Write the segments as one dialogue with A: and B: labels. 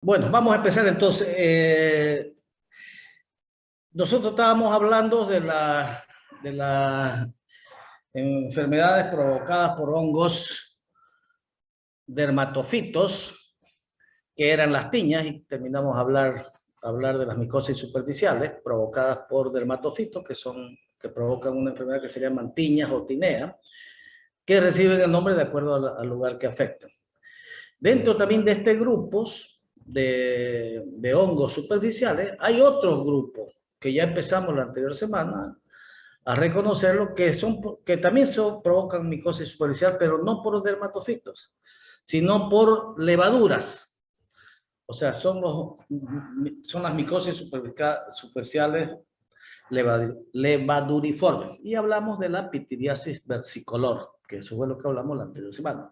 A: Bueno, vamos a empezar entonces. Nosotros estábamos hablando de las enfermedades provocadas por hongos dermatofitos, que eran las tiñas, y terminamos a hablar de las micosis superficiales provocadas por dermatofitos, que provocan una enfermedad que se llaman tiñas o tinea, que reciben el nombre de acuerdo al lugar que afectan. Dentro también de este grupo de hongos superficiales, hay otros grupos que ya empezamos la anterior semana a reconocerlo, que también provocan micosis superficial, pero no por dermatofitos, sino por levaduras. O sea, son las micosis superficiales levaduriformes. Y hablamos de la pityriasis versicolor, que eso fue lo que hablamos la anterior semana.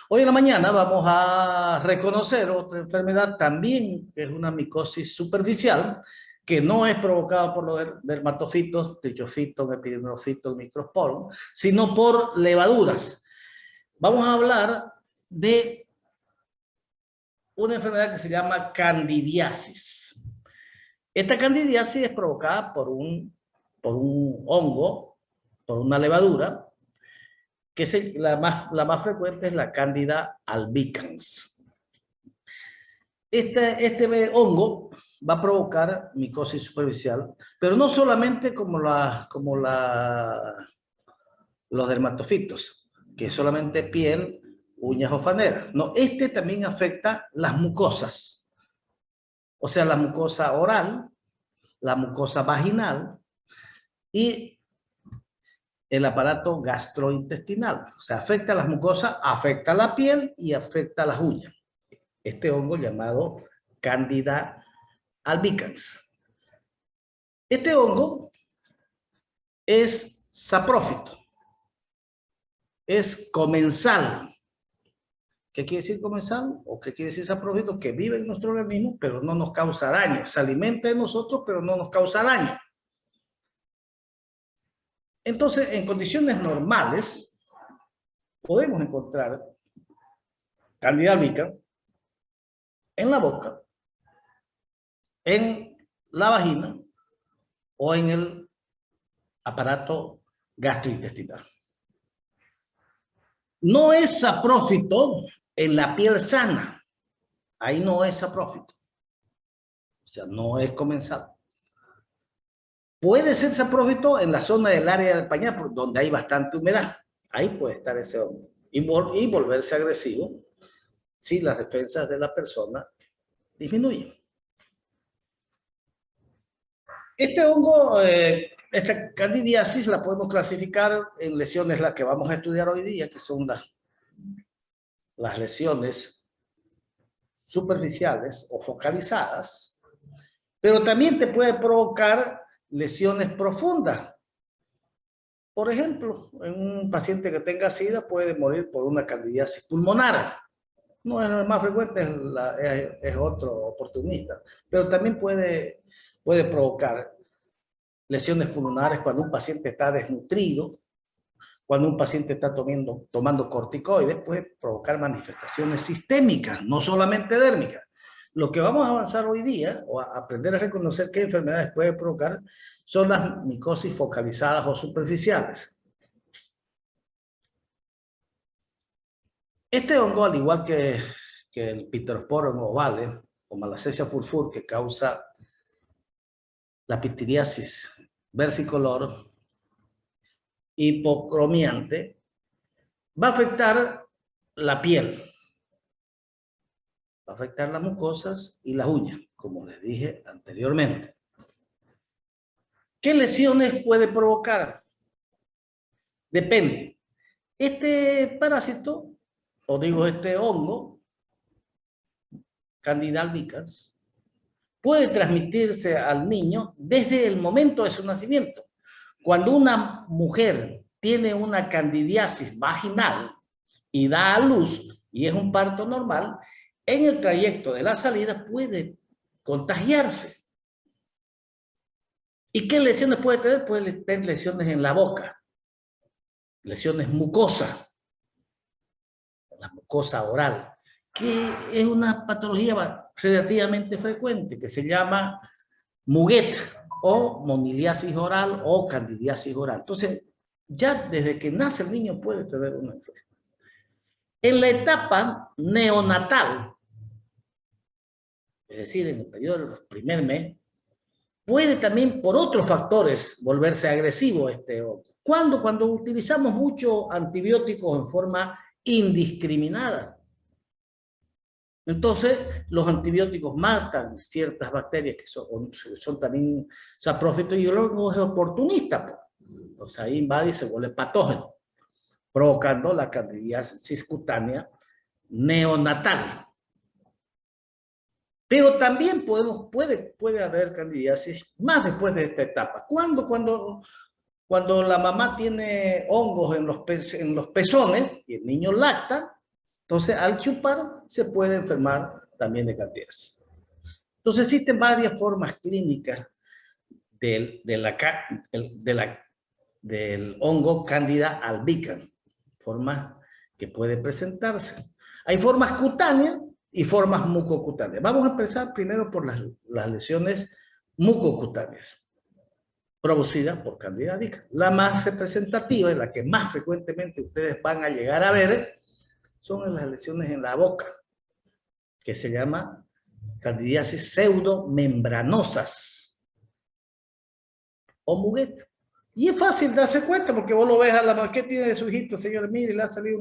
A: Hoy en la mañana vamos a reconocer otra enfermedad también, que es una micosis superficial, que no es provocada por los dermatofitos, trichofitos, epidemiolofitos, microsporum, sino por levaduras. Vamos a hablar de una enfermedad que se llama candidiasis. Esta candidiasis es provocada por un hongo, por una levadura, que la más frecuente es la Candida albicans. Este hongo va a provocar micosis superficial, pero no solamente como los dermatofitos, que es solamente piel, uñas o faneras. No, este también afecta las mucosas, o sea, la mucosa oral, la mucosa vaginal y el aparato gastrointestinal. O sea, afecta a las mucosas, afecta a la piel y afecta a las uñas. Este hongo llamado Candida albicans. Este hongo es saprófito, es comensal. ¿Qué quiere decir comensal? ¿O qué quiere decir saprófito? Que vive en nuestro organismo, pero no nos causa daño. Se alimenta de nosotros, pero no nos causa daño. Entonces, en condiciones normales, podemos encontrar Candida albicans en la boca, en la vagina o en el aparato gastrointestinal. No es saprófito en la piel sana. Ahí no es saprófito. O sea, no es comensal. Puede ser saprófito en la zona del área del pañal, donde hay bastante humedad. Ahí puede estar ese hongo. Y volverse agresivo si las defensas de la persona disminuyen. Este hongo, esta candidiasis, la podemos clasificar en lesiones, las que vamos a estudiar hoy día, que son las lesiones superficiales o focalizadas, pero también te puede provocar lesiones profundas. Por ejemplo, en un paciente que tenga SIDA puede morir por una candidiasis pulmonar. No es el más frecuente, es otro oportunista, pero también puede provocar lesiones pulmonares cuando un paciente está desnutrido, cuando un paciente está tomando corticoides, puede provocar manifestaciones sistémicas, no solamente dérmicas. Lo que vamos a avanzar hoy día, o a aprender a reconocer qué enfermedades puede provocar, son las micosis focalizadas o superficiales. Este hongo, al igual que el Pityrosporum ovale o Malassezia furfur, que causa la pityriasis versicolor hipocromiante, va a afectar la piel, va a afectar las mucosas y las uñas, como les dije anteriormente. ¿Qué lesiones puede provocar? Depende. Este parásito, o digo este hongo, Candida albicans, puede transmitirse al niño desde el momento de su nacimiento. Cuando una mujer tiene una candidiasis vaginal y da a luz, y es un parto normal, en el trayecto de la salida puede contagiarse. ¿Y qué lesiones puede tener? Puede tener lesiones en la boca, lesiones mucosas, la mucosa oral, que es una patología relativamente frecuente que se llama muguet o moniliasis oral o candidiasis oral. Entonces, ya desde que nace el niño puede tener una infección. En la etapa neonatal, es decir, en el periodo del primer mes, puede también por otros factores volverse agresivo este hongo. ¿Cuándo? Cuando utilizamos muchos antibióticos en forma indiscriminada. Entonces, los antibióticos matan ciertas bacterias que son también saprófitos y el hongo es oportunista. Pues. Entonces ahí invade y se vuelve patógeno, provocando la candidiasis cutánea neonatal. Pero también puede haber candidiasis más después de esta etapa. ¿Cuándo? Cuando la mamá tiene hongos en los pezones y el niño lacta, entonces al chupar se puede enfermar también de candidiasis. Entonces existen varias formas clínicas del hongo Candida albicans, formas que puede presentarse. Hay formas cutáneas y formas mucocutáneas. Vamos a empezar primero por las lesiones mucocutáneas producidas por Candida albicans. La más representativa y la que más frecuentemente ustedes van a llegar a ver son las lesiones en la boca, que se llama candidiasis pseudomembranosas o muguet. Y es fácil darse cuenta porque vos lo ves a la mamá que tiene de su hijito, señor, mire, le ha salido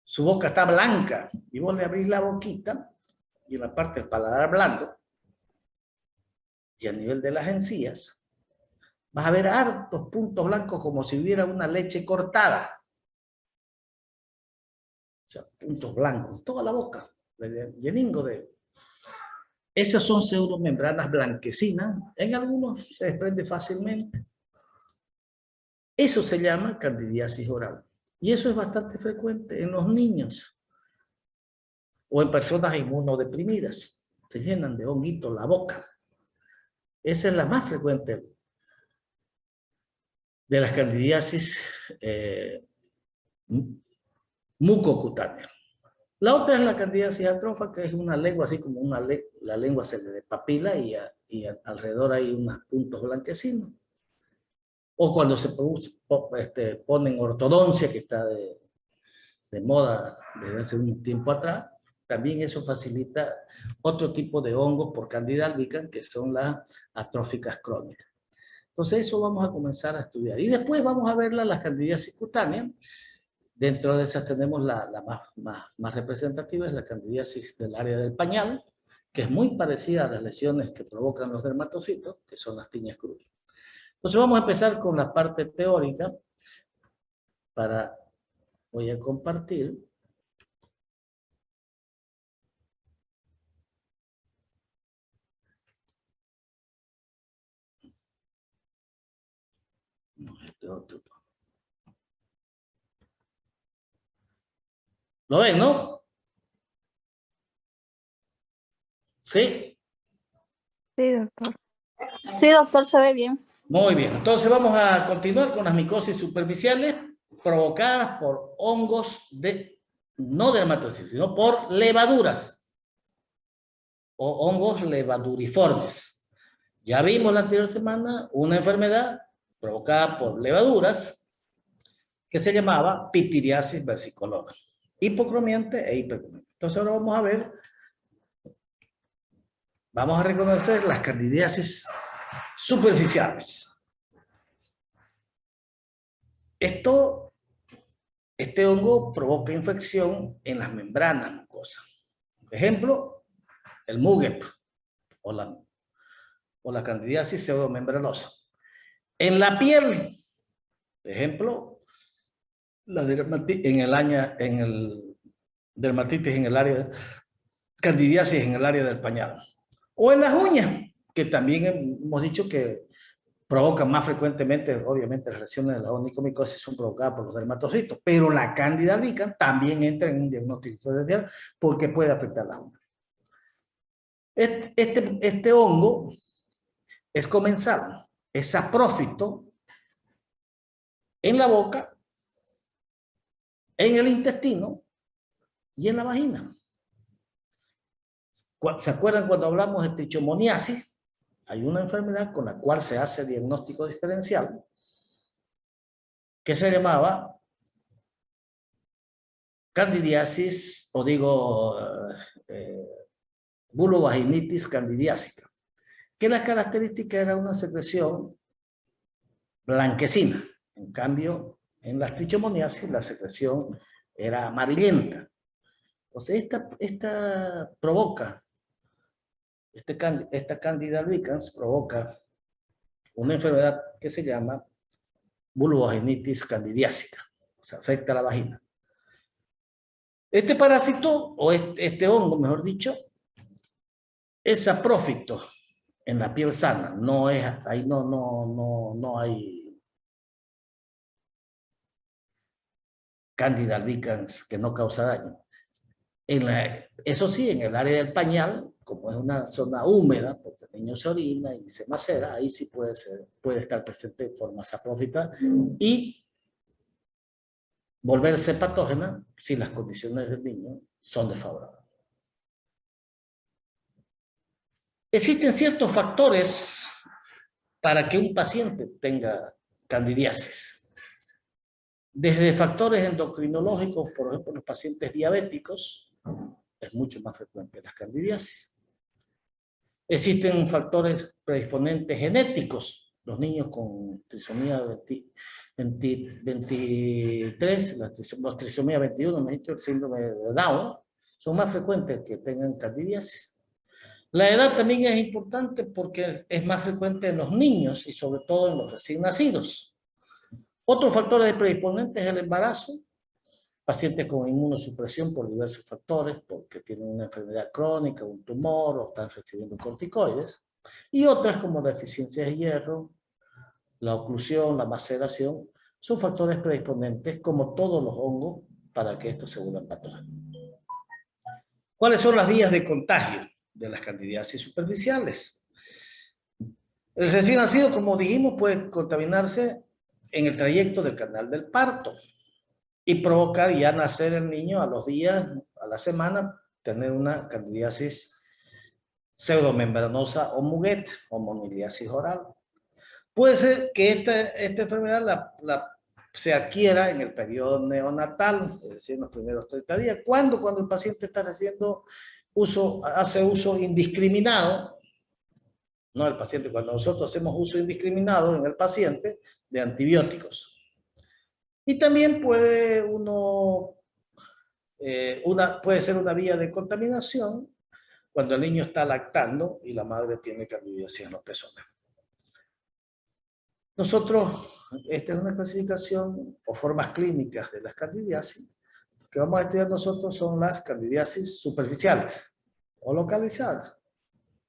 A: su boca está blanca y vos le abrís la boquita y en la parte del paladar blando y a nivel de las encías vas a ver hartos puntos blancos como si hubiera una leche cortada. O sea, puntos blancos, toda la boca, lleningo de... Esas son pseudomembranas blanquecinas, en algunos se desprende fácilmente. Eso se llama candidiasis oral. Y eso es bastante frecuente en los niños o en personas inmunodeprimidas. Se llenan de honguitos la boca. Esa es la más frecuente de las candidiasis mucocutánea. La otra es la candidiasis atrófica, que es una lengua así como la lengua se le despapila y alrededor hay unos puntos blanquecinos. O cuando se ponen ortodoncia, que está de moda desde hace un tiempo atrás, también eso facilita otro tipo de hongos por Candida albicans, que son las atróficas crónicas. Entonces eso vamos a comenzar a estudiar. Y después vamos a ver las candidiasis cutáneas. Dentro de esas tenemos la más representativa, es la candidiasis del área del pañal, que es muy parecida a las lesiones que provocan los dermatocitos, que son las tiñas cruz. Entonces vamos a empezar con la parte teórica. Voy a compartir. No, este otro. ¿Lo ven, no? ¿Sí?
B: Sí, doctor. Sí, doctor, se ve bien.
A: Muy bien. Entonces vamos a continuar con las micosis superficiales provocadas por hongos no dermatocitos, sino por levaduras o hongos levaduriformes. Ya vimos la anterior semana una enfermedad provocada por levaduras que se llamaba pitiriasis versicolor, hipocromiante e hipercromiante. Entonces ahora vamos a reconocer las candidiasis superficiales. Este hongo provoca infección en las membranas mucosas. Por ejemplo, el muguet o la candidiasis pseudomembranosa. En la piel, por ejemplo, la dermatitis en el área, candidiasis en el área del pañal. O en las uñas, que también hemos dicho que provocan más frecuentemente, obviamente, las lesiones de la onicomicosis son provocadas por los dermatocitos, pero la Candida albicans también entra en un diagnóstico diferencial porque puede afectar las uñas. Este hongo es comensal, es saprófito en la boca, en el intestino y en la vagina. ¿Se acuerdan cuando hablamos de trichomoniasis? Hay una enfermedad con la cual se hace diagnóstico diferencial que se llamaba candidiasis, o digo, vulvovaginitis candidiásica, que la característica era una secreción blanquecina. En cambio, en las trichomoniasis la secreción era amarillenta. Entonces, esta provoca, esta Candida albicans provoca una enfermedad que se llama vulvovaginitis candidiásica, o sea, afecta a la vagina. Este parásito, o este hongo, mejor dicho, es saprófito en la piel sana, no es, ahí no hay Candida albicans que no causa daño. Eso sí, en el área del pañal, como es una zona húmeda, porque el niño se orina y se macera, ahí sí puede estar presente en forma saprófita y volverse patógena si las condiciones del niño son desfavorables. Existen ciertos factores para que un paciente tenga candidiasis. Desde factores endocrinológicos, por ejemplo, los pacientes diabéticos, es mucho más frecuente la candidiasis. Existen factores predisponentes genéticos. Los niños con trisomía 23, la trisomía 21, el síndrome de Down, son más frecuentes que tengan candidiasis. La edad también es importante porque es más frecuente en los niños y sobre todo en los recién nacidos. Otro factor de predisponente es el embarazo. Pacientes con inmunosupresión por diversos factores, porque tienen una enfermedad crónica, un tumor o están recibiendo corticoides. Y otras como deficiencia de hierro, la oclusión, la maceración, son factores predisponentes como todos los hongos para que estos se vuelvan patógenos. ¿Cuáles son las vías de contagio de las candidiasis superficiales? El recién nacido, como dijimos, puede contaminarse en el trayecto del canal del parto y provocar ya nacer el niño a los días, a la semana, tener una candidiasis pseudomembranosa o muguet o moniliasis oral. Puede ser que esta enfermedad se adquiera en el periodo neonatal, es decir, en los primeros 30 días. Cuando el paciente está haciendo hace uso indiscriminado, no el paciente, cuando nosotros hacemos uso indiscriminado en el paciente de antibióticos. Y también puede ser una vía de contaminación cuando el niño está lactando y la madre tiene candidiasis en los pezones. Nosotros, esta es una clasificación o formas clínicas de las candidiasis. Lo que vamos a estudiar nosotros son las candidiasis superficiales o localizadas,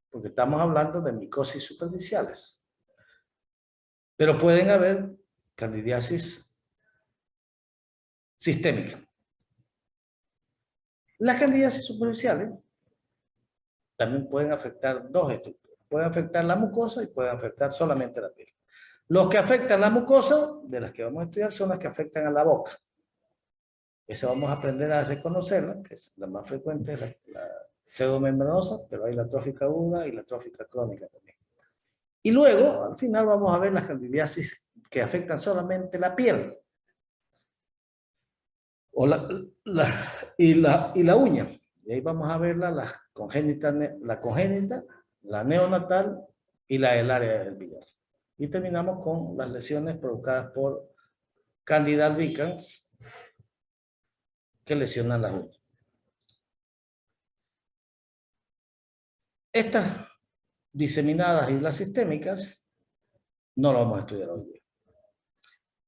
A: porque estamos hablando de micosis superficiales. Pero pueden haber candidiasis sistémica. Las candidiasis superficiales también pueden afectar dos estructuras. Pueden afectar la mucosa y pueden afectar solamente la piel. Los que afectan la mucosa, de las que vamos a estudiar, son las que afectan a la boca. Eso vamos a aprender a reconocerla, que es la más frecuente, la pseudomembranosa, pero hay la trófica aguda y la trófica crónica también. Y luego, al final, vamos a ver las candidiasis que afectan solamente la piel. Y la uña. Y ahí vamos a verla, la congénita, la neonatal y la del área del billar. Y terminamos con las lesiones provocadas por Candida albicans que lesionan las uñas. Estas diseminadas y las sistémicas no las vamos a estudiar hoy día.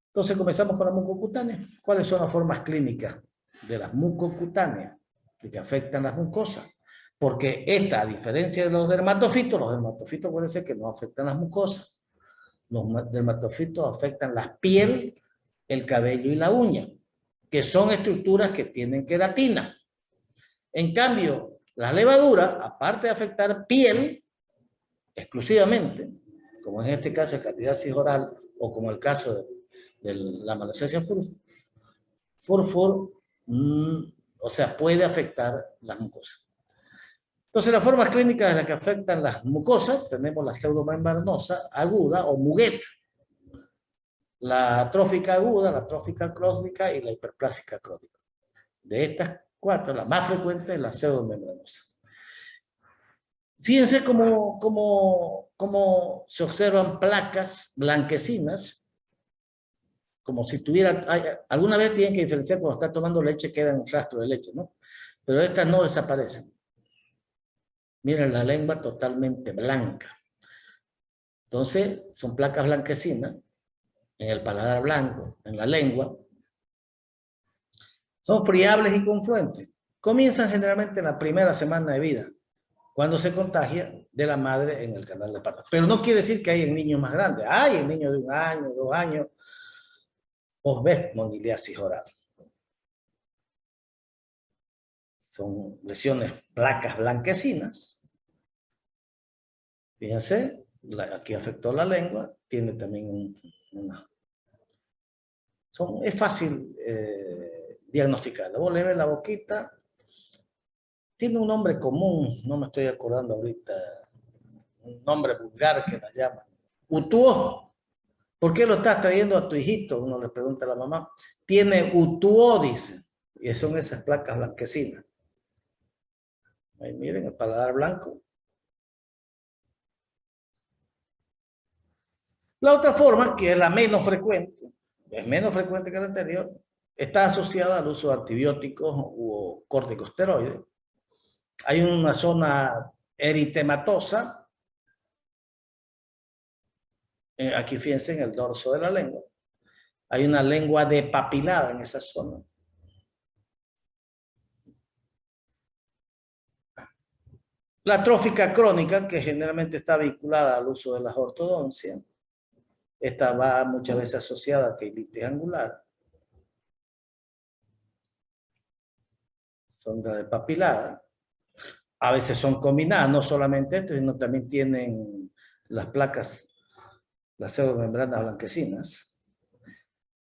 A: Entonces comenzamos con la mucocutánea. ¿Cuáles son las formas clínicas de las mucocutáneas que afectan las mucosas? Porque esta, a diferencia de los dermatofitos puede ser que no afectan las mucosas. Los dermatofitos afectan la piel, el cabello y la uña, que son estructuras que tienen queratina. En cambio, las levaduras, aparte de afectar piel exclusivamente, como en este caso de candidiasis oral o como el caso de la malacesia furfur, o sea, puede afectar las mucosas. Entonces, las formas clínicas de las que afectan las mucosas, tenemos la pseudomembranosa aguda o muguet, la atrófica aguda, la atrófica crónica y la hiperplásica crónica. De estas cuatro, la más frecuente es la pseudomembranosa. Fíjense cómo se observan placas blanquecinas, como si tuvieran, alguna vez tienen que diferenciar cuando está tomando leche, queda un rastro de leche, ¿no? Pero estas no desaparecen. Miren la lengua totalmente blanca. Entonces, son placas blanquecinas en el paladar blanco, en la lengua. Son friables y confluentes. Comienzan generalmente en la primera semana de vida, cuando se contagia de la madre en el canal de parto. Pero no quiere decir que hay en niños más grandes. Hay en niños de 1 año, 2 años. Vos ves moniliasis oral. Son lesiones, placas blanquecinas. Fíjense, aquí afectó la lengua, tiene también es fácil diagnosticarlo. Vos le ves la boquita, tiene un nombre común, no me estoy acordando ahorita, un nombre vulgar que la llaman. Utuó. ¿Por qué lo estás trayendo a tu hijito? Uno le pregunta a la mamá. Tiene utuó, dice. Y son esas placas blanquecinas. Ahí miren el paladar blanco. La otra forma, que es la menos frecuente, es menos frecuente que la anterior, está asociada al uso de antibióticos o corticosteroides. Hay una zona eritematosa, aquí fíjense en el dorso de la lengua. Hay una lengua depapilada en esa zona. La atrófica crónica, que generalmente está vinculada al uso de las ortodoncias. Esta va muchas veces asociada a quilitis angular. Sonda depapilada. A veces son combinadas, no solamente esto, sino también tienen las placas, las pseudomembranas blanquecinas.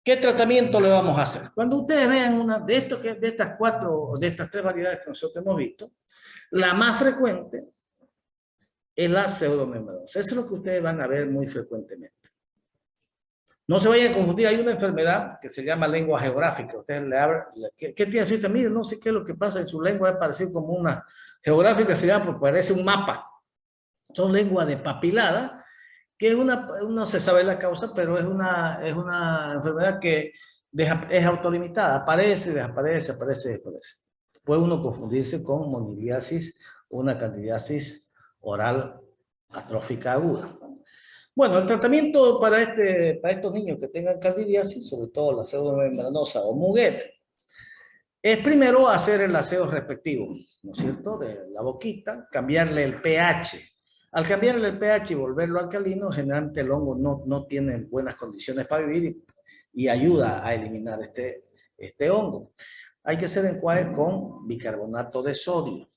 A: ¿Qué tratamiento le vamos a hacer? Cuando ustedes vean una de estas tres variedades que nosotros hemos visto, la más frecuente es la pseudomembranosa. Eso es lo que ustedes van a ver muy frecuentemente. No se vayan a confundir, hay una enfermedad que se llama lengua geográfica. Ustedes le abren, ¿qué tiene así? Mire, no sé qué es lo que pasa en su lengua, es parecido como una geográfica, se llama, pues parece un mapa. Son lengua depapilada, que es no se sabe la causa, pero es una enfermedad que es autolimitada, aparece, desaparece, aparece, desaparece. Puede uno confundirse con moniliasis o una candidiasis oral atrófica aguda. Bueno, el tratamiento para estos niños que tengan candidiasis, sobre todo la pseudomembranosa o muguet, es primero hacer el aseo respectivo, ¿no es cierto?, de la boquita, cambiarle el pH. Al cambiarle el pH y volverlo alcalino, generalmente el hongo no tiene buenas condiciones para vivir y ayuda a eliminar este hongo. Hay que hacer enjuague con bicarbonato de sodio.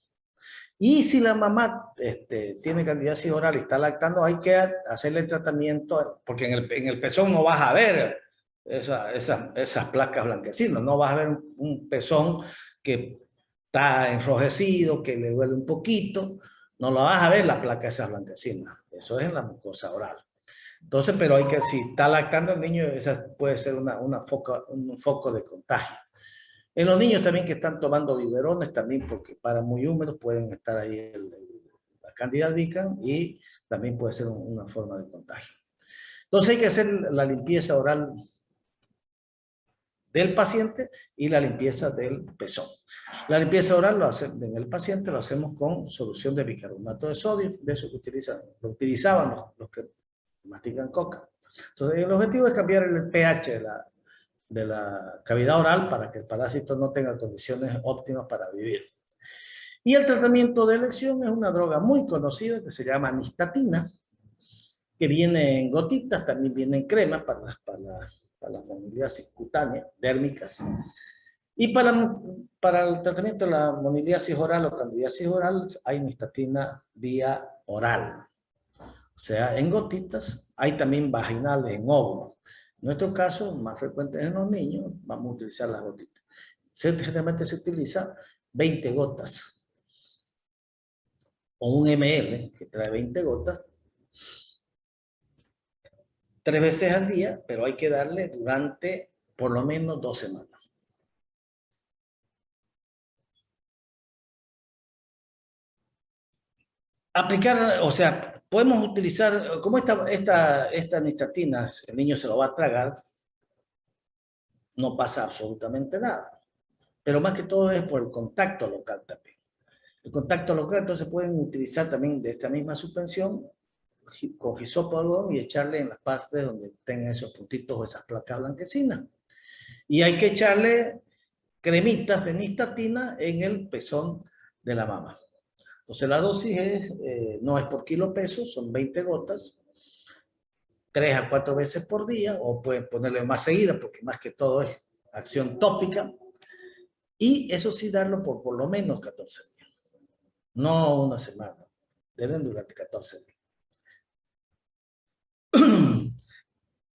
A: Y si la mamá tiene candidiasis oral y está lactando, hay que hacerle tratamiento, porque en el pezón no vas a ver esas placas blanquecinas, no vas a ver un pezón que está enrojecido, que le duele un poquito, no lo vas a ver la placa esa blanquecina, eso es en la mucosa oral. Entonces, pero si está lactando el niño, esa puede ser un foco de contagio. En los niños también que están tomando biberones, también porque para muy húmedos pueden estar ahí la Candida albicans y también puede ser una forma de contagio. Entonces hay que hacer la limpieza oral del paciente y la limpieza del pezón. La limpieza oral en el paciente lo hacemos con solución de bicarbonato de sodio, de eso que lo utilizaban los que mastican coca. Entonces el objetivo es cambiar el pH de la cavidad oral para que el parásito no tenga condiciones óptimas para vivir. Y el tratamiento de elección es una droga muy conocida que se llama nistatina, que viene en gotitas, también viene en crema para las moniliasis cutáneas, dérmicas. Y para el tratamiento de la moniliasis oral o candidiasis oral hay nistatina vía oral. O sea, en gotitas, hay también vaginales en óvulos. En nuestro caso, más frecuente en los niños, vamos a utilizar las gotitas. Generalmente se utiliza 20 gotas o un ml, que trae 20 gotas, 3 veces al día, pero hay que darle durante por lo menos 2 semanas. Aplicar, o sea, podemos utilizar, como esta nistatina, el niño se lo va a tragar, no pasa absolutamente nada. Pero más que todo es por el contacto local también. El contacto local, entonces pueden utilizar también de esta misma suspensión con hisopo algodón y echarle en las partes donde tengan esos puntitos o esas placas blanquecinas. Y hay que echarle cremitas de nistatina en el pezón de la mama. Entonces la dosis no es por kilo peso, son 20 gotas, 3 a 4 veces por día, o pueden ponerle más seguida, porque más que todo es acción tópica. Y eso sí, darlo por lo menos 14 días. No una semana. Deben durante 14 días.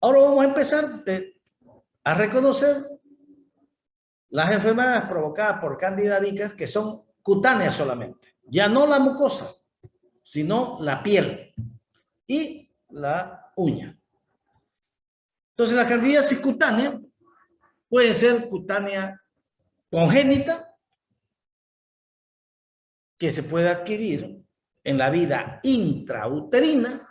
A: Ahora vamos a empezar a reconocer las enfermedades provocadas por Candida albicans que son cutáneas solamente. Ya no la mucosa, sino la piel y la uña. Entonces la candidiasis cutánea puede ser cutánea congénita, que se puede adquirir en la vida intrauterina.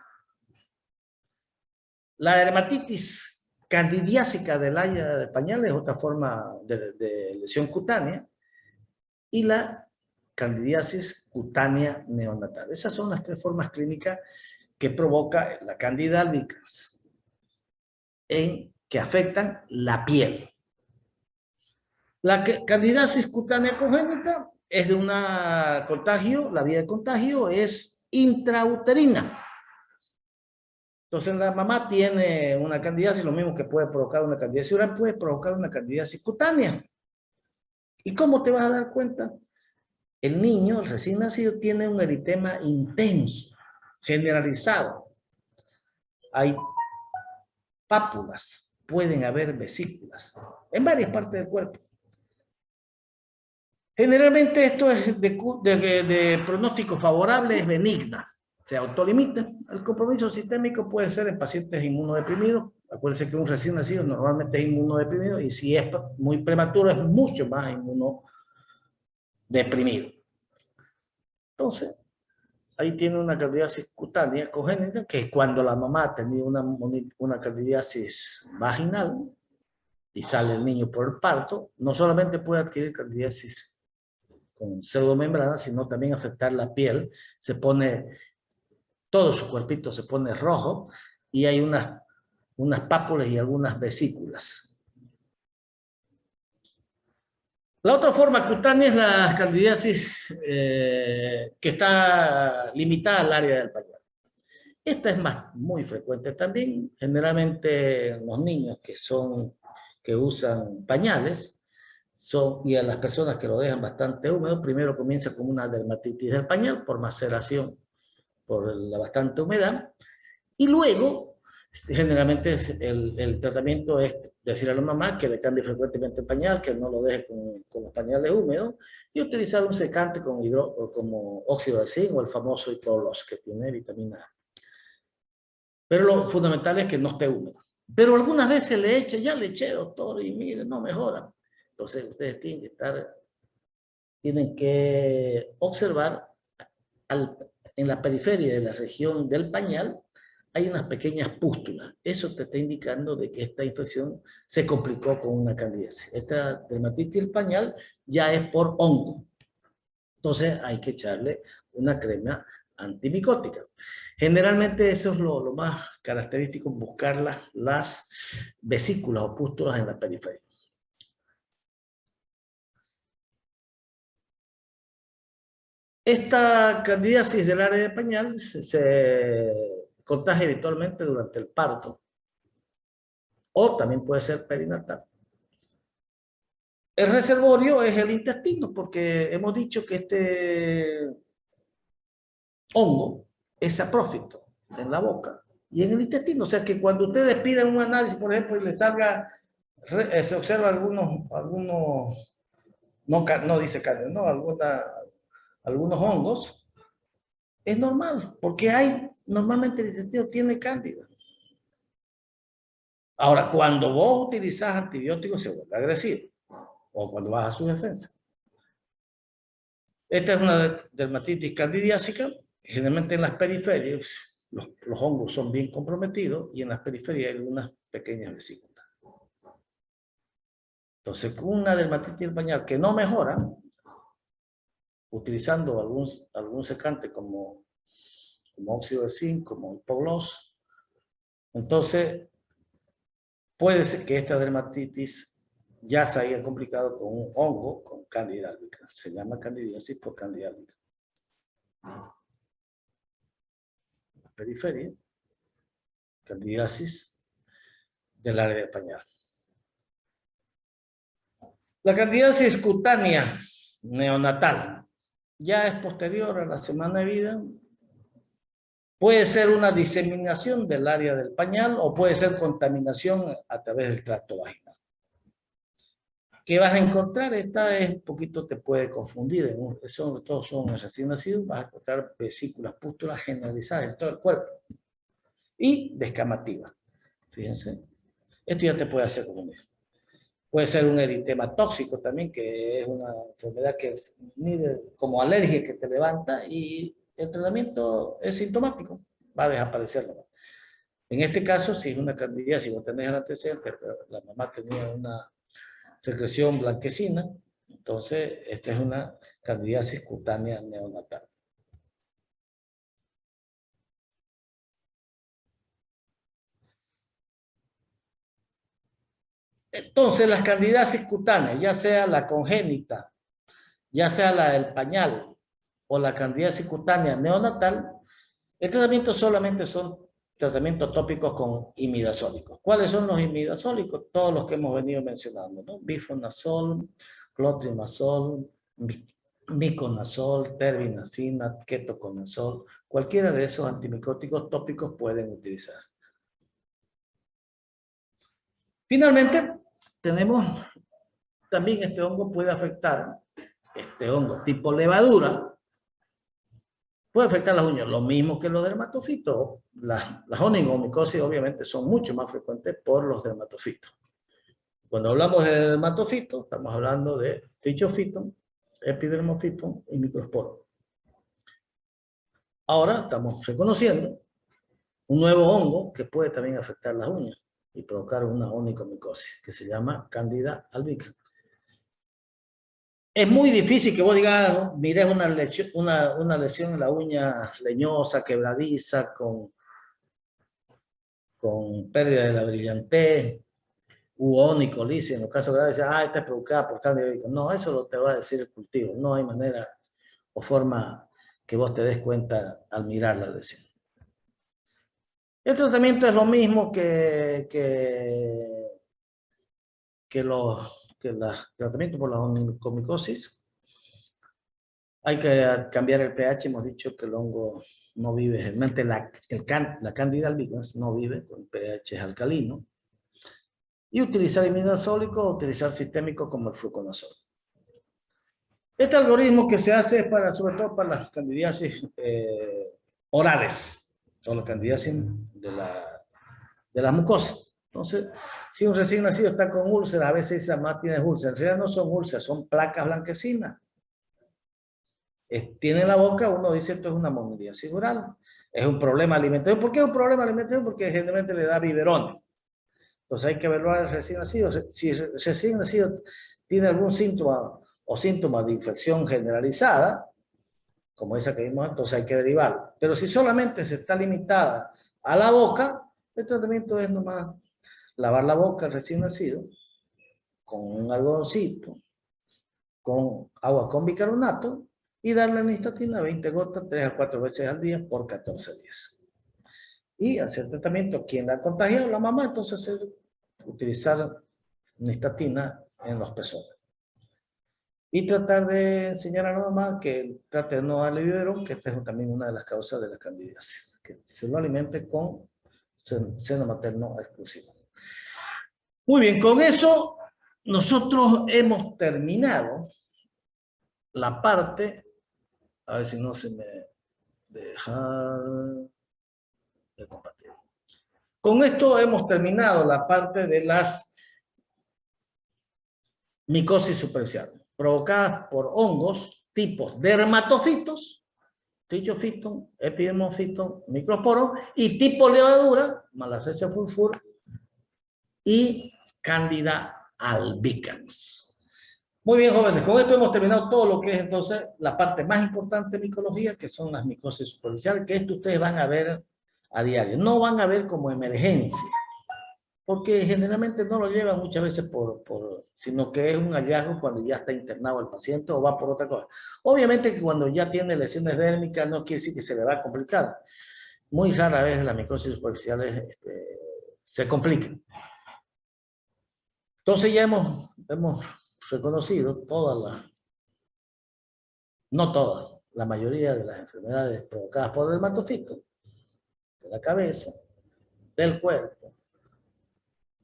A: La dermatitis candidiásica del área de pañal es otra forma de lesión cutánea. Y la candidiasis cutánea neonatal. Esas son las 3 formas clínicas que provoca la Candida albicans que afectan la piel. La candidiasis cutánea congénita es de una contagio, la vía de contagio es intrauterina. Entonces la mamá tiene una candidiasis, lo mismo que puede provocar una candidiasis oral, puede provocar una candidiasis cutánea. ¿Y cómo te vas a dar cuenta? El niño, el recién nacido, tiene un eritema intenso, generalizado. Hay pápulas, pueden haber vesículas en varias partes del cuerpo. Generalmente esto es de pronóstico favorable, es benigna, se autolimita. El compromiso sistémico puede ser en pacientes inmunodeprimidos. Acuérdense que un recién nacido normalmente es inmunodeprimido y si es muy prematuro es mucho más inmunodeprimido. Entonces, ahí tiene una candidiasis cutánea congénita, que es cuando la mamá ha tenido una candidiasis vaginal y sale el niño por el parto. No solamente puede adquirir candidiasis con pseudomembrana, sino también afectar la piel. Se pone, todo su cuerpito se pone rojo y hay unas pápulas y algunas vesículas. La otra forma cutánea es la candidiasis que está limitada al área del pañal. Esta es muy frecuente también, generalmente en los niños que usan pañales y a las personas que lo dejan bastante húmedo. Primero comienza con una dermatitis del pañal por maceración, por la bastante humedad, y luego generalmente el tratamiento es decir a la mamá que le cambie frecuentemente el pañal, que no lo deje con los pañales húmedos, y utilizar un secante como óxido de zinc o el famoso Hipolos, que tiene vitamina A. Pero lo fundamental es que no esté húmedo. Pero algunas veces ya le eché, doctor, y mire, no mejora. Entonces ustedes tienen que observar en la periferia de la región del pañal hay unas pequeñas pústulas. Eso te está indicando de que esta infección se complicó con una candidiasis. Esta dermatitis del pañal ya es por hongo. Entonces hay que echarle una crema antimicótica. Generalmente eso es lo más característico, buscar las vesículas o pústulas en la periferia. Esta candidiasis del área de pañal se contagia habitualmente durante el parto o también puede ser perinatal. El reservorio es el intestino, porque hemos dicho que este hongo es saprófito en la boca y en el intestino. O sea que cuando ustedes piden un análisis, por ejemplo, y le salga, se observa algunos no dice carne, no, algunos hongos, es normal, porque normalmente el intestino tiene cándida. Ahora, cuando vos utilizás antibióticos se vuelve agresivo, o cuando baja su defensa. Esta es una dermatitis candidiásica, generalmente en las periferias, los hongos son bien comprometidos y en las periferias hay unas pequeñas vesículas. Entonces, con una dermatitis del pañal que no mejora, utilizando algún secante como óxido de zinc, como hipogloss, entonces puede ser que esta dermatitis ya se haya complicado con un hongo, con Candida albicans. Se llama candidiasis por Candida albicans. Periferia, candidiasis del área del pañal. La candidiasis cutánea neonatal ya es posterior a la semana de vida. Puede ser una diseminación del área del pañal o puede ser contaminación a través del tracto vaginal. ¿Qué vas a encontrar? Esta es un poquito, te puede confundir. Todos son recién nacidos. Vas a encontrar vesículas pústulas generalizadas en todo el cuerpo y descamativas. Fíjense, esto ya te puede hacer confundir. Puede ser un eritema tóxico también, que es una enfermedad que mide como alergia que te levanta y el tratamiento es sintomático, va a desaparecer. En este caso, si es una candidiasis, si vos tenés el antecedente, pero la mamá tenía una secreción blanquecina, entonces esta es una candidiasis cutánea neonatal. Entonces, las candidiasis cutáneas, ya sea la congénita, ya sea la del pañal o la candidiasis cutánea neonatal, el tratamiento solamente son tratamientos tópicos con imidazólicos. ¿Cuáles son los imidazólicos? Todos los que hemos venido mencionando, ¿no? Bifonazol, clotrimazol, miconazol, terbinafina, ketoconazol, cualquiera de esos antimicóticos tópicos pueden utilizar. Finalmente, tenemos también este hongo puede afectar, este hongo tipo levadura, puede afectar las uñas, lo mismo que los dermatofitos. Las onigomicosis obviamente son mucho más frecuentes por los dermatofitos. Cuando hablamos de dermatofitos, estamos hablando de fichofito, epidermofito y microsporo. Ahora estamos reconociendo un nuevo hongo que puede también afectar las uñas y provocar una onigomicosis, que se llama Candida albicans. Es muy difícil que vos digas, mires una lesión en la uña leñosa, quebradiza, con pérdida de la brillantez, u onicolisis, en los casos graves, esta es provocada por Candida albicans. No, eso lo te va a decir el cultivo. No hay manera o forma que vos te des cuenta al mirar la lesión. El tratamiento es lo mismo que los tratamientos por la onicomicosis. Hay que cambiar el pH. Hemos dicho que el hongo no vive, realmente la Candida albicans no vive con pH alcalino. Y utilizar imidazólico o utilizar sistémico como el fluconazol. Este algoritmo que se hace es sobre todo para las candidiasis orales, o la candidiasis de las mucosas. Entonces, si un recién nacido está con úlceras, a veces esa mamá tiene úlceras. En realidad no son úlceras, son placas blanquecinas. Tiene en la boca, uno dice esto es una mononucleosis oral. Es un problema alimentario. ¿Por qué es un problema alimentario? Porque generalmente le da biberones. Entonces hay que evaluar al recién nacido. Si el recién nacido tiene algún síntoma o síntoma de infección generalizada, como esa que vimos, entonces hay que derivarlo. Pero si solamente se está limitada a la boca, el tratamiento es nomás lavar la boca al recién nacido con un algodoncito, con agua con bicarbonato y darle nistatina 20 gotas 3 a 4 veces al día por 14 días. Y hacer tratamiento. Quien la ha contagiado, la mamá, entonces utilizar nistatina en los pezones. Y tratar de enseñar a la mamá que trate de no darle biberón, que esta es también una de las causas de la candidiasis. Que se lo alimente con seno materno exclusivo. Muy bien, con eso nosotros hemos terminado la parte, a ver si no se me dejar de compartir. Con esto hemos terminado la parte de las micosis superficiales, provocadas por hongos tipos dermatofitos, trichofiton, epidermofiton, microsporos, y tipo levadura, Malassezia furfur y Candida albicans. Muy bien, jóvenes, con esto hemos terminado todo lo que es entonces la parte más importante de micología, que son las micosis superficiales, que esto ustedes van a ver a diario. No van a ver como emergencia, porque generalmente no lo llevan muchas veces sino que es un hallazgo cuando ya está internado el paciente o va por otra cosa. Obviamente que cuando ya tiene lesiones dérmicas no quiere decir que se le va a complicar. Muy rara vez las micosis superficiales se complican. Entonces ya hemos reconocido no todas, la mayoría de las enfermedades provocadas por dermatofitos, de la cabeza, del cuerpo,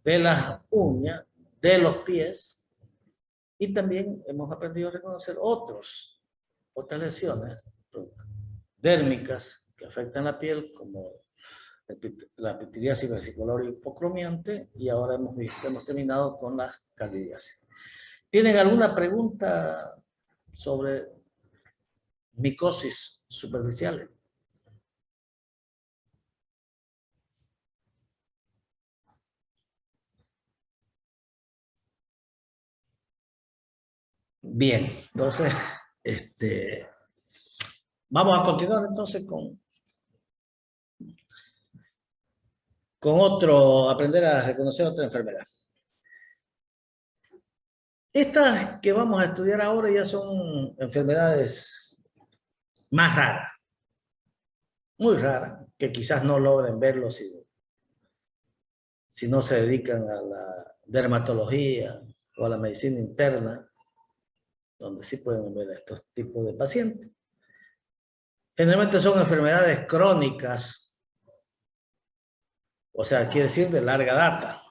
A: de las uñas, de los pies, y también hemos aprendido a reconocer otras lesiones dérmicas que afectan la piel, como la pitiriasis versicolor hipocromiante, y ahora hemos terminado con las candidiasis. ¿Tienen alguna pregunta sobre micosis superficiales? Bien, entonces, vamos a continuar entonces aprender a reconocer otra enfermedad. Estas que vamos a estudiar ahora ya son enfermedades más raras, muy raras, que quizás no logren verlo si no se dedican a la dermatología o a la medicina interna, donde sí pueden ver a estos tipos de pacientes. Generalmente son enfermedades crónicas, o sea, quiere decir de larga data.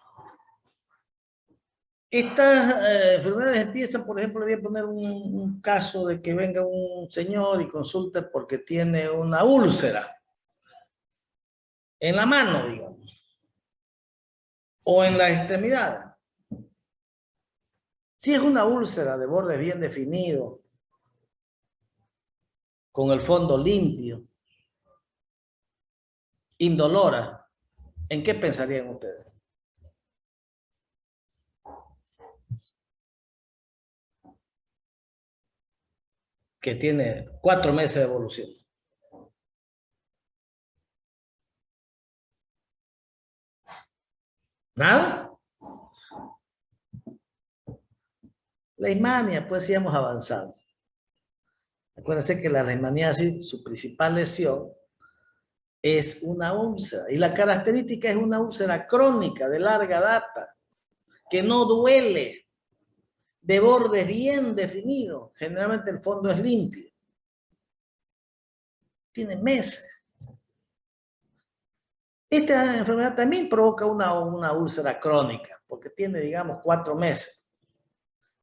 A: Estas enfermedades empiezan, por ejemplo, le voy a poner un caso de que venga un señor y consulte porque tiene una úlcera en la mano, digamos, o en la extremidad. Si es una úlcera de borde bien definido, con el fondo limpio, indolora, ¿en qué pensarían ustedes? Que tiene 4 meses de evolución. ¿Nada? Leishmania, pues sí hemos avanzado. Acuérdense que la leishmaniasis, su principal lesión es una úlcera. Y la característica es una úlcera crónica de larga data, que no duele, de borde bien definido. Generalmente el fondo es limpio. Tiene meses. Esta enfermedad también provoca una úlcera crónica, porque tiene, digamos, 4 meses.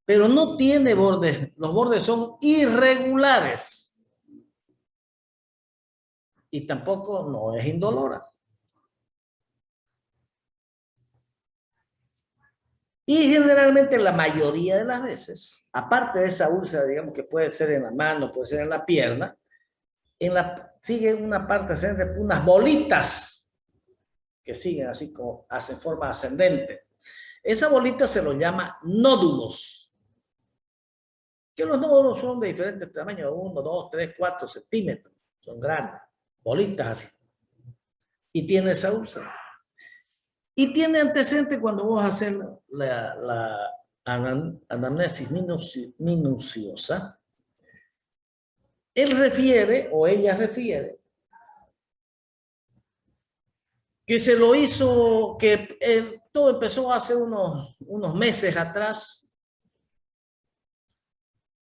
A: Pero no tiene bordes, los bordes son irregulares. Y tampoco no es indolora. Y generalmente la mayoría de las veces, aparte de esa úlcera, digamos que puede ser en la mano, puede ser en la pierna, sigue una parte ascendente, unas bolitas que siguen así como hacen forma ascendente. Esa bolita se lo llama nódulos. Que los nódulos son de diferentes tamaños, 1, 2, 3, 4 centímetros. Son grandes, bolitas así. Y tiene esa úlcera. Y tiene antecedente cuando vos haces la anamnesis minuciosa. Él refiere, o ella refiere, que se lo hizo, que todo empezó hace unos meses atrás,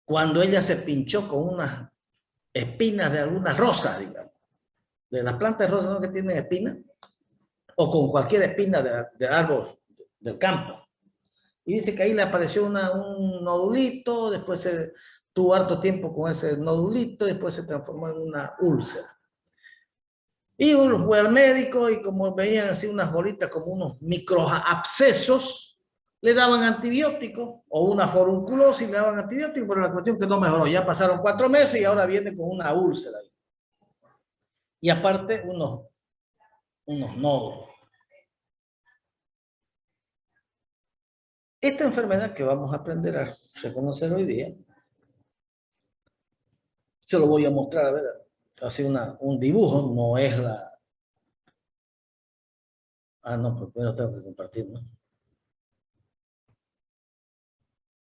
A: cuando ella se pinchó con unas espinas de algunas rosas, digamos, de las plantas de rosas, ¿no?, que tienen espinas, o con cualquier espina de árbol del campo. Y dice que ahí le apareció un nodulito, después tuvo harto tiempo con ese nodulito, después se transformó en una úlcera. Y uno fue al médico y como veían así unas bolitas como unos microabscesos, le daban antibióticos o una forunculosis, le daban antibióticos, pero la cuestión que no mejoró. Ya pasaron 4 meses y ahora viene con una úlcera. Y aparte unos nódulos. Esta enfermedad que vamos a aprender a reconocer hoy día, se lo voy a mostrar, a ver, así un dibujo, no es la... Ah, no, pues primero tengo que compartir, ¿no?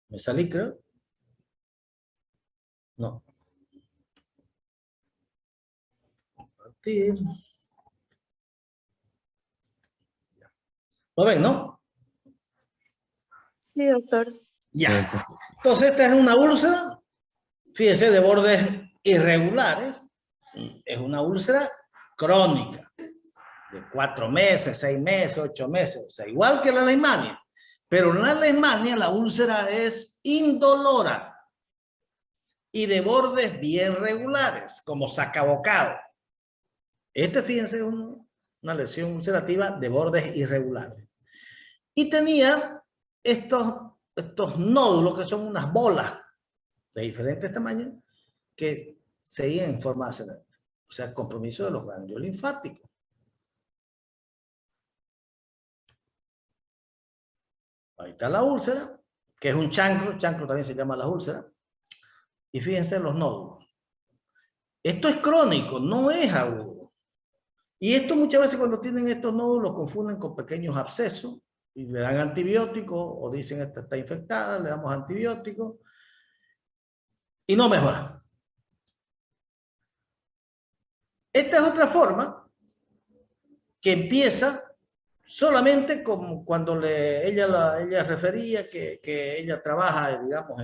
A: ¿Me salí, creo? No. Compartir. ¿Lo ven, no?
B: Sí, doctor.
A: Ya. Entonces, esta es una úlcera, fíjese, de bordes irregulares. Es una úlcera crónica, de 4 meses, 6 meses, 8 meses, o sea, igual que la leishmania. Pero en la leishmania la úlcera es indolora y de bordes bien regulares, como sacabocado. Fíjense, es una lesión ulcerativa de bordes irregulares. Y tenía estos nódulos que son unas bolas de diferentes tamaños que seguían en forma ascendente. O sea, compromiso de los ganglios linfáticos. Ahí está la úlcera, que es un chancro también se llama la úlcera. Y fíjense los nódulos. Esto es crónico, no es agudo. Y esto muchas veces cuando tienen estos nódulos confunden con pequeños abscesos y le dan antibióticos o dicen esta está infectada, le damos antibióticos y no mejora. Esta es otra forma que empieza solamente como cuando ella refería que ella trabaja, digamos,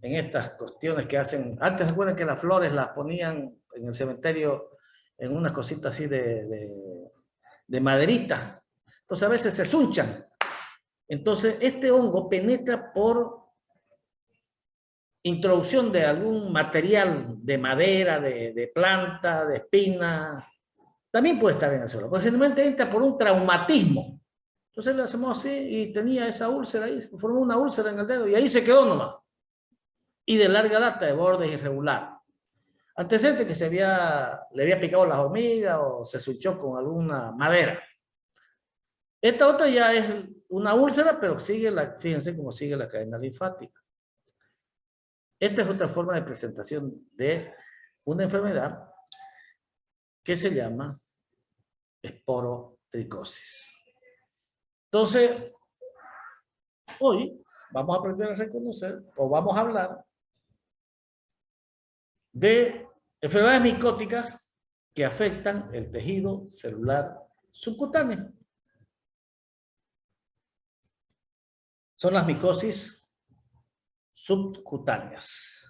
A: en estas cuestiones que hacen. Antes se acuerdan que las flores las ponían en el cementerio en unas cositas así de maderita. Entonces a veces se sunchan. Entonces este hongo penetra por introducción de algún material de madera, de planta, de espina. También puede estar en el suelo, pero generalmente entra por un traumatismo. Entonces le hacemos así y tenía esa úlcera ahí, se formó una úlcera en el dedo y ahí se quedó nomás. Y de larga data, de bordes irregulares. Antecedente que le había picado las hormigas o se suchó con alguna madera. Esta otra ya es una úlcera, pero fíjense cómo sigue la cadena linfática. Esta es otra forma de presentación de una enfermedad que se llama esporotricosis. Entonces, hoy vamos a aprender a reconocer o vamos a hablar de enfermedades micóticas que afectan el tejido celular subcutáneo. Son las micosis subcutáneas.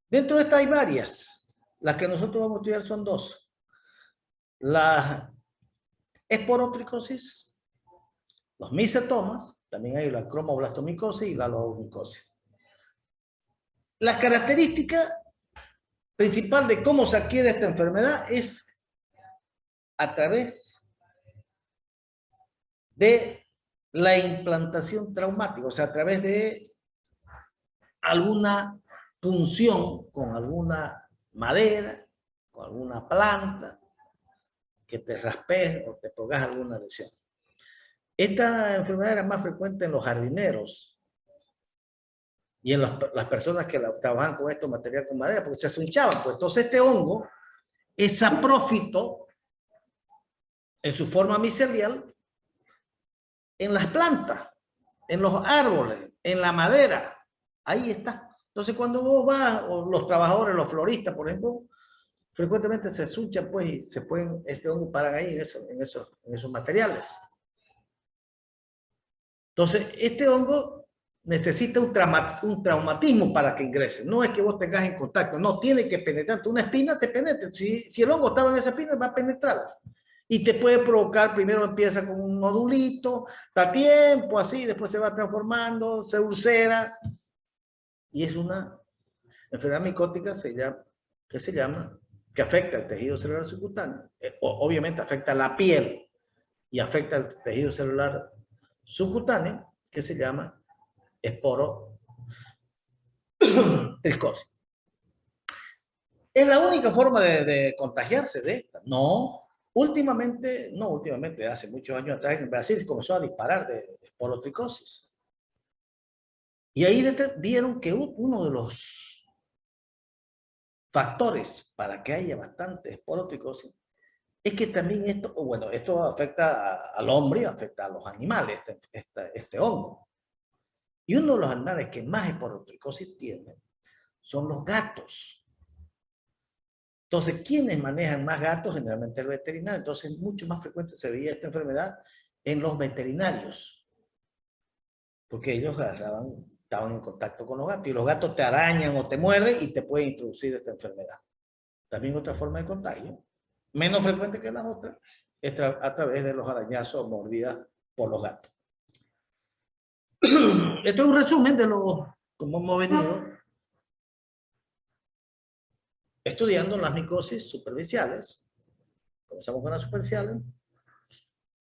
A: Dentro de estas hay varias. Las que nosotros vamos a estudiar son 2. La esporotricosis, los micetomas, también hay la cromoblastomicosis y la lobomicosis. La característica principal de cómo se adquiere esta enfermedad es a través de la implantación traumática, o sea, a través de alguna punción con alguna madera, con alguna planta, que te raspees o te pongas alguna lesión. Esta enfermedad era más frecuente en los jardineros y en las personas que trabajan con estos materiales con madera, porque se asunchaban. Pues entonces este hongo es saprófito en su forma micelial en las plantas, en los árboles, en la madera. Ahí está. Entonces cuando vos vas, o los trabajadores, los floristas, por ejemplo, frecuentemente se sunchan pues y se pueden, este hongo paran ahí en esos materiales. Entonces este hongo necesita un traumatismo para que ingrese. No es que vos tengas en contacto, no, tiene que penetrarte. Una espina te penetra. Si el hongo estaba en esa espina, va a penetrar. Y te puede provocar, primero empieza con un nodulito, da tiempo así, después se va transformando, se ulcera. Y es una enfermedad micótica que se llama que afecta el tejido celular subcutáneo, obviamente afecta la piel y afecta el tejido celular subcutáneo, que se llama esporotricosis. ¿Es la única forma de contagiarse de esta? No. Últimamente, hace muchos años atrás en Brasil se comenzó a disparar de esporotricosis. Y ahí vieron que uno de los factores para que haya bastante esporotricosis es que también esto afecta al hombre y afecta a los animales, este hongo. Y uno de los animales que más esporotricosis tiene son los gatos. Entonces, ¿quiénes manejan más gatos? Generalmente el veterinario. Entonces, mucho más frecuente se veía esta enfermedad en los veterinarios. Porque ellos estaban en contacto con los gatos. Y los gatos te arañan o te muerden y te pueden introducir esta enfermedad. También otra forma de contagio, menos frecuente que las otras, es a través de los arañazos o mordidas por los gatos. Esto es un resumen de cómo hemos venido estudiando las micosis superficiales. Comenzamos con las superficiales.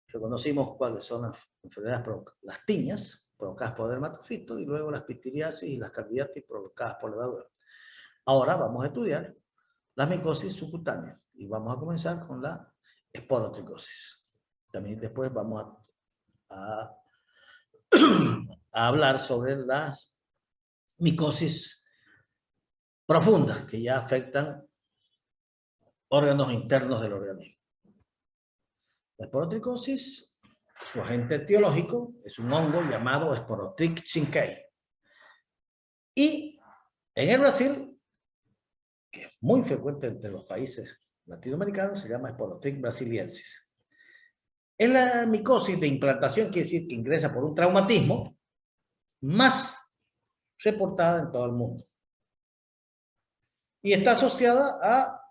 A: Reconocimos cuáles son las enfermedades las tiñas provocadas por dermatofitos y luego las pistiriasis y las candidiasis provocadas por levadura. Ahora vamos a estudiar la micosis subcutánea y vamos a comenzar con la esporotricosis. También después vamos a hablar sobre las micosis profundas que ya afectan órganos internos del organismo. La esporotricosis, su agente etiológico, es un hongo llamado Sporotrichia shinkai. Y en el Brasil, que es muy frecuente entre los países latinoamericanos, se llama Sporotrichia brasiliensis. Es la micosis de implantación, quiere decir que ingresa por un traumatismo, más reportada en todo el mundo. Y está asociada a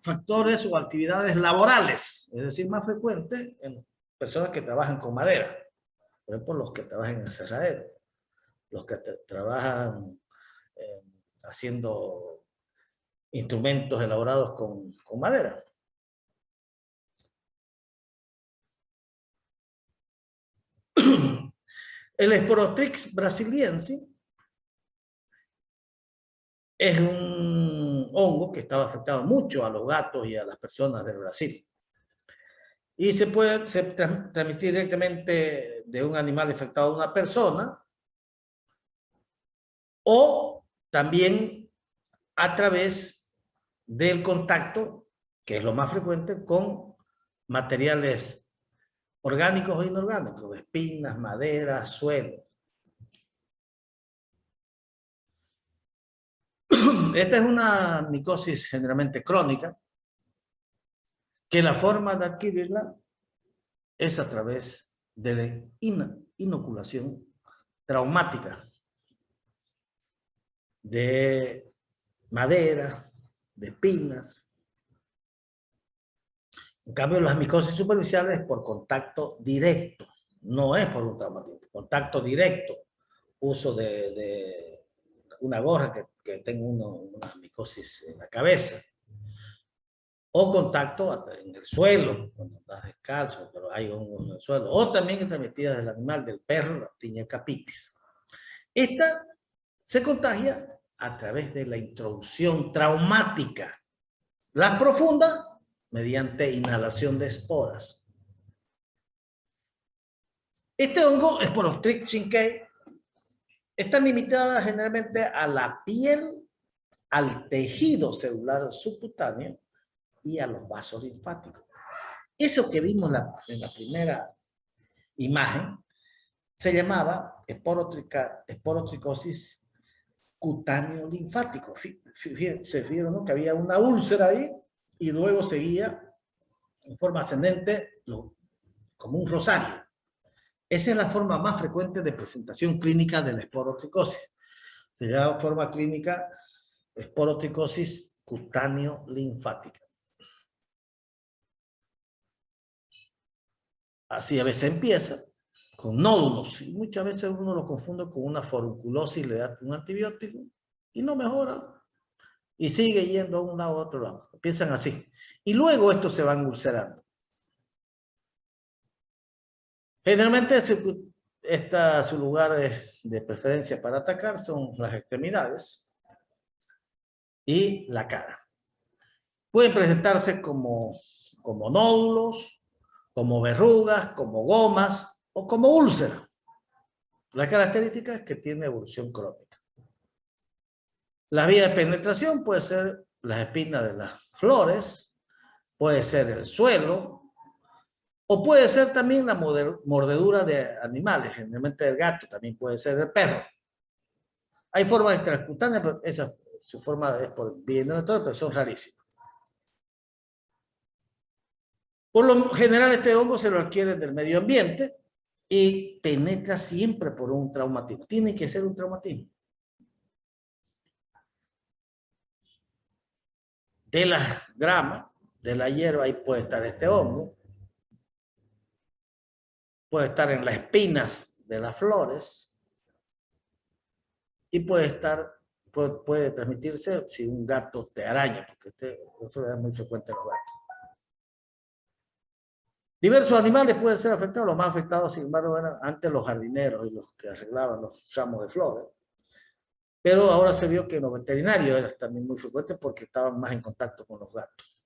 A: factores o actividades laborales, es decir, más frecuente en personas que trabajan con madera. Por ejemplo, los que trabajan en aserradero, los que trabajan haciendo instrumentos elaborados con madera. El Sporotrichia brasiliensis es un hongo que estaba afectando mucho a los gatos y a las personas del Brasil. Y se puede transmitir directamente de un animal infectado a una persona o también a través del contacto, que es lo más frecuente, con materiales orgánicos o inorgánicos, espinas, madera, suelo. Esta es una micosis generalmente crónica, que la forma de adquirirla es a través de la inoculación traumática de madera, de espinas. En cambio, las micosis superficiales es por contacto directo, no es por un traumatismo, contacto directo, uso de una gorra que tenga una micosis en la cabeza, o contacto en el suelo, cuando estás descalzo, pero hay hongos en el suelo, o también transmitida del animal, del perro, la tiña capitis. Esta se contagia a través de la introducción traumática, la profunda, mediante inhalación de esporas. Este hongo, Sporotrichia shinkai, está limitada generalmente a la piel, al tejido celular subcutáneo y a los vasos linfáticos. Eso que vimos en la primera imagen se llamaba esporotricosis cutáneo linfático. Se vieron, ¿no?, que había una úlcera ahí y luego seguía en forma ascendente como un rosario. Esa es la forma más frecuente de presentación clínica de la esporotricosis. Se llama forma clínica esporotricosis cutáneo linfática. Así a veces empieza con nódulos y muchas veces uno lo confunde con una forunculosis, le da un antibiótico y no mejora. y sigue yendo a un lado a otro lado. Empiezan así. Y luego estos se van ulcerando. Generalmente su lugar de preferencia para atacar son las extremidades y la cara. Pueden presentarse como nódulos, como verrugas, como gomas o como úlceras. La característica es que tiene evolución crónica. La vía de penetración puede ser las espinas de las flores, puede ser el suelo, o puede ser también la mordedura de animales, generalmente del gato, también puede ser del perro. Hay formas extracutáneas, pero su forma es por vía inhalatoria, pero son rarísimas. Por lo general, este hongo se lo adquiere del medio ambiente y penetra siempre por un traumatismo. Tiene que ser un traumatismo. De la grama, de la hierba, ahí puede estar este hongo. Puede estar en las espinas de las flores. Y puede transmitirse si un gato te araña, porque eso es muy frecuente en los gatos. Diversos animales pueden ser afectados. Los más afectados, sin embargo, eran antes los jardineros y los que arreglaban los ramos de flores. Pero ahora se vio que los veterinarios eran también muy frecuentes porque estaban más en contacto con los gatos.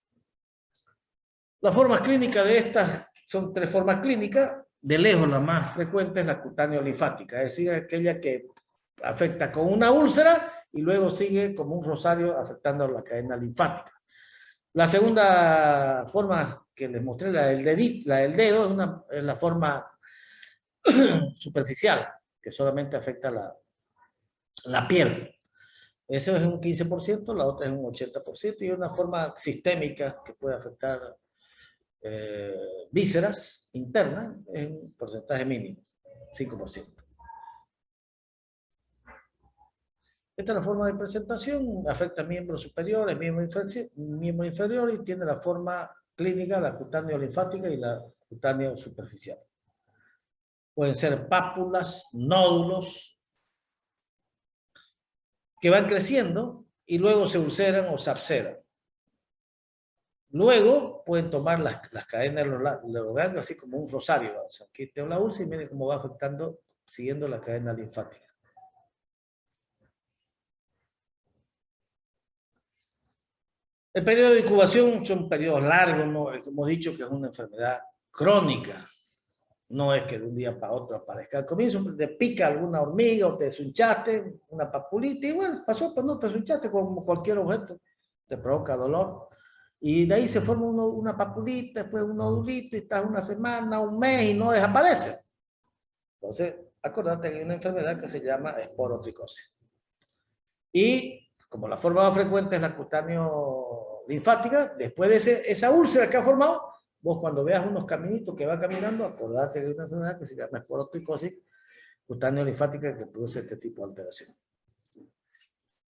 A: Las formas clínicas de estas son 3 formas clínicas. De lejos, la más frecuente es la cutáneo-linfática, es decir, aquella que afecta con una úlcera y luego sigue como un rosario afectando la cadena linfática. La segunda forma que les mostré, la del dedo, es la forma superficial, que solamente afecta la piel. Eso es un 15%, la otra es un 80%, y una forma sistémica que puede afectar vísceras internas es un porcentaje mínimo, 5%. Esta es la forma de presentación, afecta miembros superiores, miembro inferior, y tiene la forma clínica, la cutáneo-linfática y la cutáneo-superficial. Pueden ser pápulas, nódulos, que van creciendo y luego se ulceran o se abscedan. Luego pueden tomar las cadenas de los ganglios, así como un rosario. O sea, aquí tengo la úlcera y miren cómo va afectando, siguiendo la cadena linfática. El periodo de incubación son periodos largos, ¿no? Hemos dicho que es una enfermedad crónica. No es que de un día para otro aparezca. Al comienzo te pica alguna hormiga o te desunchaste, una papulita, y bueno, pasó, pues no te desunchaste como cualquier objeto, te provoca dolor. Y de ahí se forma una papulita, después un nodulito, y estás una semana, un mes y no desaparece. Entonces, acordate que hay una enfermedad que se llama esporotricosis. Y como la forma más frecuente es la cutáneo-linfática, después de esa úlcera que ha formado, vos cuando veas unos caminitos que va caminando, acordate de una enfermedad que se llama esporotricosis cutáneo-linfática que produce este tipo de alteración.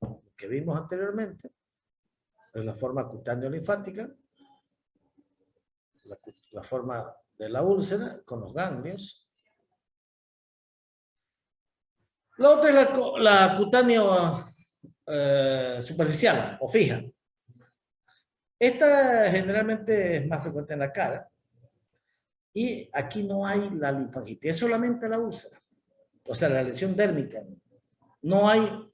A: Lo que vimos anteriormente es la forma cutáneo-linfática, la forma de la úlcera con los ganglios. La otra es la cutáneo superficial o fija. Esta generalmente es más frecuente en la cara. Y aquí no hay la linfangitis, es solamente la úlcera. O sea, la lesión dérmica. No hay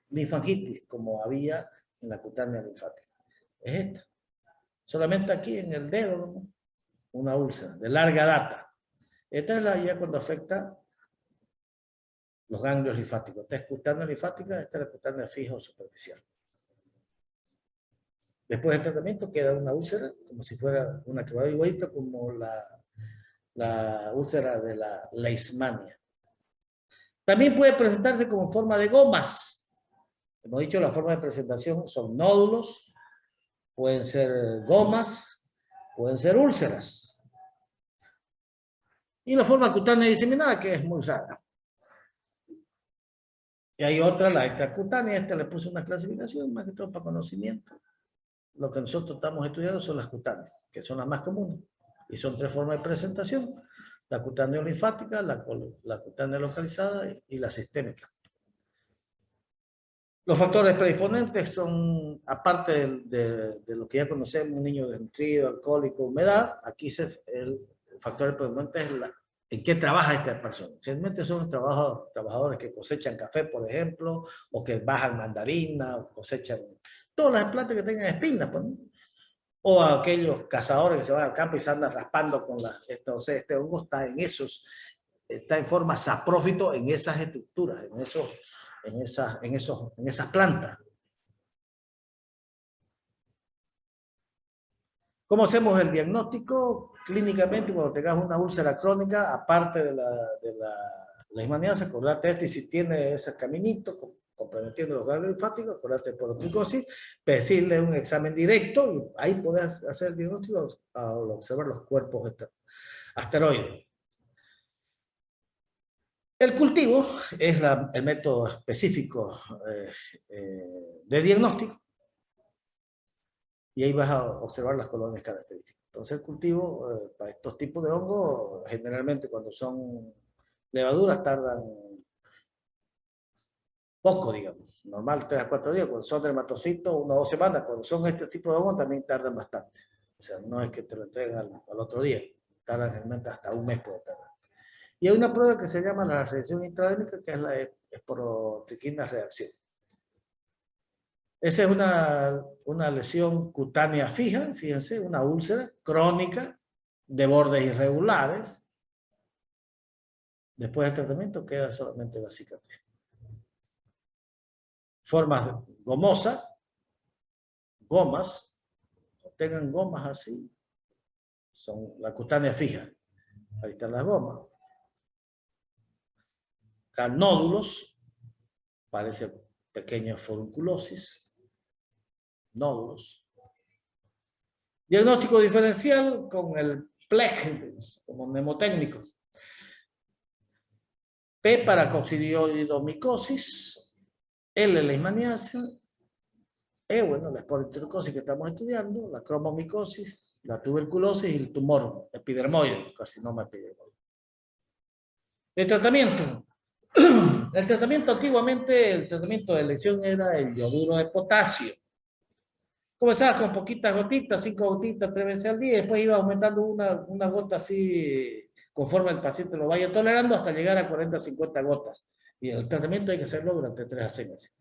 A: linfangitis como había en la cutánea linfática. Es esta. Solamente aquí en el dedo, ¿no? Una úlcera de larga data. Esta es la ya cuando afecta los ganglios linfáticos. Esta es cutánea linfática, esta es la cutánea fija o superficial. Después del tratamiento queda una úlcera, como si fuera una que va igualito como la úlcera de la leishmania. También puede presentarse como forma de gomas. Hemos dicho, la forma de presentación son nódulos, pueden ser gomas, pueden ser úlceras. Y la forma cutánea diseminada, que es muy rara. Y hay otra, la extracutánea, esta le puse una clasificación, más que todo para conocimiento. Lo que nosotros estamos estudiando son las cutáneas, que son las más comunes. Y son 3 formas de presentación: la cutánea linfática, la cutánea localizada y la sistémica. Los factores predisponentes son, aparte de lo que ya conocemos, un niño desnutrido, alcohólico, humedad, aquí el factor predisponente es en qué trabaja esta persona. Generalmente son trabajadores que cosechan café, por ejemplo, o que bajan mandarina, o cosechan todas las plantas que tengan espinas, pues, ¿no? O aquellos cazadores que se van al campo y se andan raspando con entonces este hongo está en forma saprófito en esas estructuras, en esas plantas. ¿Cómo hacemos el diagnóstico? Clínicamente, cuando tengas una úlcera crónica, aparte de la leishmaniasis, acordate y si tiene ese caminito comprometiendo los ganglios linfáticos, acordate por tricosis, pedirle un examen directo y ahí podés hacer el diagnóstico al observar los cuerpos asteroides. El cultivo es el método específico de diagnóstico y ahí vas a observar las colonias características. Entonces el cultivo para estos tipos de hongos, generalmente cuando son levaduras tardan poco, digamos, normal 3 a 4 días, cuando son dermatocitos 1 o 2 semanas, cuando son este tipo de hongos también tardan bastante. O sea, no es que te lo entreguen al otro día, tardan generalmente hasta un mes puede tardar. Y hay una prueba que se llama la reacción intradérmica, que es la esporotriquina reacción. Esa es una lesión cutánea fija, fíjense, una úlcera crónica de bordes irregulares. Después del tratamiento queda solamente la cicatriz. Formas gomosas, gomas, no tengan gomas así, son la cutánea fija. Ahí están las gomas. Nódulos, parece pequeña furunculosis. Nódulos. Diagnóstico diferencial con el PLEG como mnemotécnico. P para coccidioidomicosis, L leishmaniasis, E, bueno, la esporotricosis que estamos estudiando, la cromomicosis, la tuberculosis y el tumor epidermoide, carcinoma epidermoide. El tratamiento. El tratamiento antiguamente, el tratamiento de elección era el yoduro de potasio. Comenzaba con poquitas gotitas, 5 gotitas 3 veces al día, y después iba aumentando una gota así, conforme el paciente lo vaya tolerando, hasta llegar a 40 50 gotas. Y el tratamiento hay que hacerlo durante 3 a 6 meses.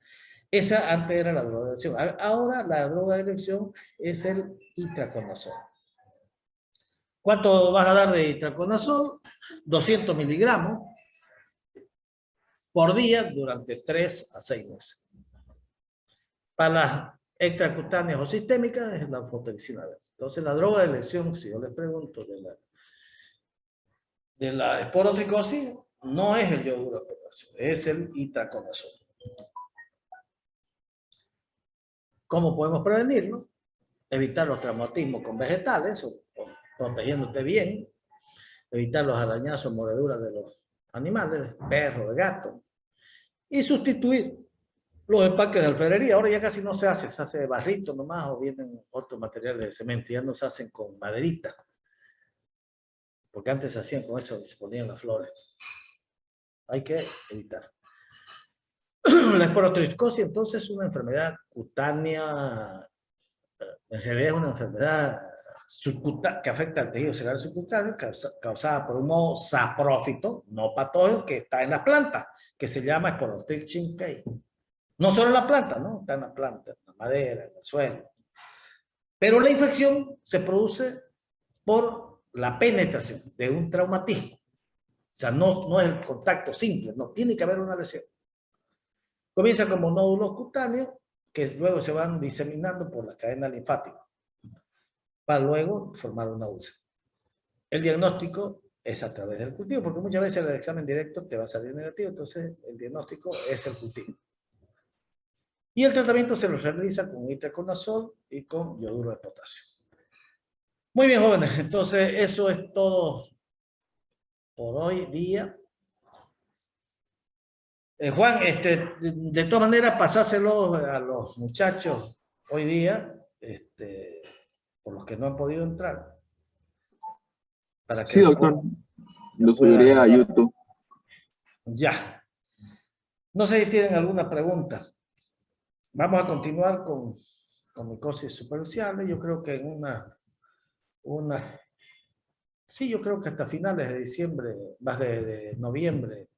A: Esa antes era la droga de elección. Ahora la droga de elección es el itraconazol. ¿Cuánto vas a dar de itraconazol? 200 miligramos por día durante 3 a 6 meses. Para las extracutáneas o sistémicas es la anfotericina B. Entonces la droga de elección, si yo les pregunto de la esporotricosis, no es el yoduro de potasio, es el itraconazol. ¿Cómo podemos prevenirlo? Evitar los traumatismos con vegetales, o protegiéndote bien, evitar los arañazos, mordeduras de los animales, de perros, de gatos, y sustituir los empaques de alfarería. Ahora ya casi no se hace de barrito nomás, o vienen otros materiales de cemento, ya no se hacen con maderita, porque antes se hacían con eso y se ponían las flores. Hay que evitar. La esporotricosis entonces es una enfermedad cutánea, en realidad es una enfermedad que afecta al tejido celular subcutáneo, causada por un moho saprófito, no patógeno, que está en las plantas, que se llama Sporotrichum cay. No solo en la planta, ¿no? Está en la planta, en la madera, en el suelo. Pero la infección se produce por la penetración de un traumatismo. O sea, no es el contacto simple, no, tiene que haber una lesión. Comienza como nódulos cutáneos que luego se van diseminando por la cadena linfática para luego formar una úlcera. El diagnóstico es a través del cultivo, porque muchas veces el examen directo te va a salir negativo, entonces el diagnóstico es el cultivo. Y el tratamiento se lo realiza con itraconazol y con yoduro de potasio. Muy bien, jóvenes, entonces eso es todo por hoy día. Juan, de todas maneras, pasáselo a los muchachos hoy día, por los que no han podido entrar. Para
C: Sí,
A: que
C: doctor. Lo subiré a YouTube.
A: Ya. No sé si tienen alguna pregunta. Vamos a continuar con micosis superficiales. Yo creo que en sí, yo creo que hasta finales de diciembre, más de noviembre,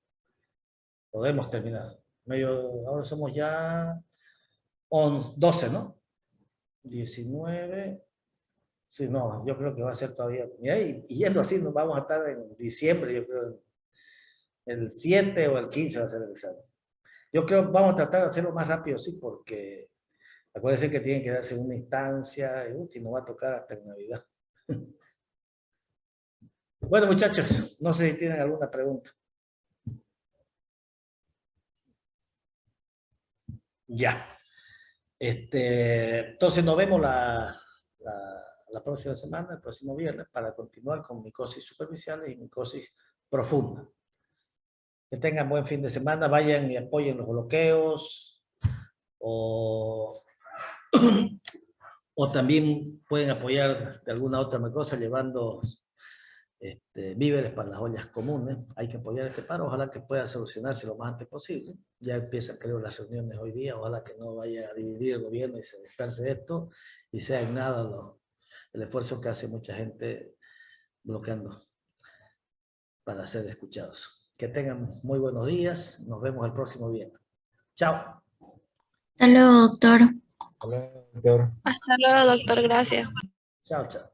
A: podemos terminar. Ahora somos ya 12, ¿no? 19. Sí, no, yo creo que va a ser todavía. Y yendo así, nos vamos a estar en diciembre, yo creo. El 7 o el 15 va a ser el examen. Yo creo que vamos a tratar de hacerlo más rápido, sí, porque acuérdense que tienen que darse una instancia, y nos va a tocar hasta en Navidad. Bueno, muchachos, no sé si tienen alguna pregunta. Ya. Entonces nos vemos la próxima semana, el próximo viernes, para continuar con micosis superficiales y micosis profunda. Que tengan buen fin de semana, vayan y apoyen los bloqueos, o también pueden apoyar de alguna otra cosa llevando víveres para las ollas comunes. Hay que apoyar este paro, ojalá que pueda solucionarse lo más antes posible. Ya empiezan, creo, las reuniones hoy día, ojalá que no vaya a dividir el gobierno y se disperse esto y sea en nada el esfuerzo que hace mucha gente bloqueando para ser escuchados. Que tengan muy buenos días, nos vemos el próximo viernes. Chao.
D: Hasta luego, doctor.
B: Hasta luego, doctor. Gracias.
A: Chao, chao.